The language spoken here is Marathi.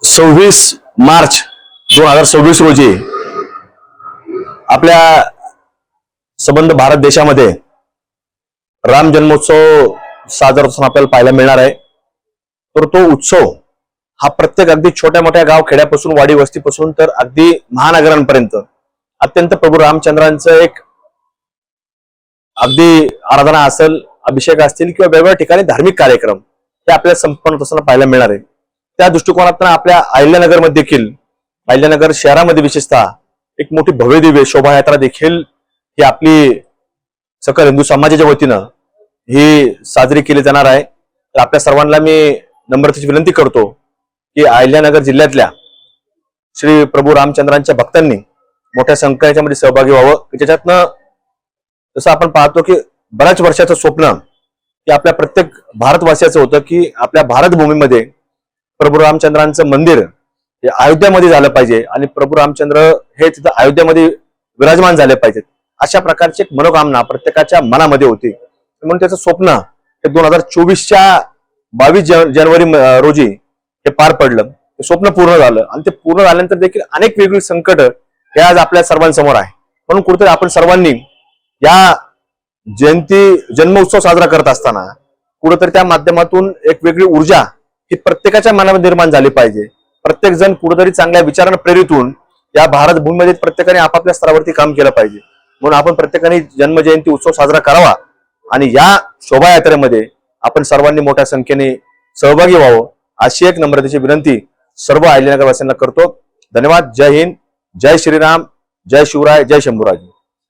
26 मार्च 2026 रोजी आपल्या संबंध भारत देशामध्ये राम जन्मोत्सव साजरा होताना आपल्याला पाहायला मिळणार आहे। तर तो उत्सव हा प्रत्येक अगदी छोट्या मोठ्या गाव खेड्यापासून वाडी वस्तीपासून तर अगदी महानगरांपर्यंत अत्यंत प्रभू रामचंद्रांचं एक अगदी आराधना असेल, अभिषेक असतील किंवा वेगवेगळ्या ठिकाणी धार्मिक कार्यक्रम हे आपल्याला संपन्न होत असताना पाहायला मिळणार आहे। त्या दृष्टिकोनातून आपल्या अहिल्यानगरमध्ये देखील, अहिल्यानगर शहरामध्ये विशेषतः एक मोठी भव्यदिव्य शोभायात्रा देखील ही आपली सकल हिंदू समाजाच्या वतीनं ही साजरी केली जाणार आहे। तर आपल्या सर्वांना मी नम्रतेची विनंती करतो की अहिल्यानगर जिल्ह्यातल्या श्री प्रभू रामचंद्रांच्या भक्तांनी मोठ्या संख्येमध्ये सहभागी व्हावं। त्याच्यातनं जसं आपण पाहतो की बऱ्याच वर्षाचं स्वप्न की आपल्या प्रत्येक भारतवासियाचं होतं की आपल्या भारत भूमीमध्ये प्रभू रामचंद्रांचं मंदिर हे अयोध्यामध्ये झालं पाहिजे आणि प्रभू रामचंद्र हे तिथं अयोध्यामध्ये विराजमान झाले पाहिजेत, अशा प्रकारची एक मनोकामना प्रत्येकाच्या मनामध्ये होती। म्हणून त्याचं स्वप्न हे 2024च्या 22 जानेवारी रोजी हे पार पडलं, ते स्वप्न पूर्ण झालं आणि ते पूर्ण झाल्यानंतर देखील अनेक वेगवेगळी संकट हे आज आपल्या सर्वांसमोर आहे। म्हणून कुठेतरी आपण सर्वांनी या जन्मोत्सव साजरा करत असताना कुठेतरी त्या माध्यमातून एक वेगळी ऊर्जा ही प्रत्येकाच्या मनामध्ये निर्माण झाली पाहिजे। प्रत्येक जण कुठेतरी चांगल्या विचारांना प्रेरित होऊन या भारत भूमीमध्ये प्रत्येकाने आपापल्या स्तरावरती काम केलं पाहिजे। म्हणून आपण प्रत्येकाने जन्मजयंती उत्सव साजरा करावा आणि या शोभायात्रेमध्ये आपण सर्वांनी मोठ्या संख्येने सहभागी व्हावं अशी एक नम्रतेची विनंती सर्व अहिल्यानगरवासियांना करतो। धन्यवाद। जय हिंद, जय श्रीराम, जय शिवराय, जय शंभूराज।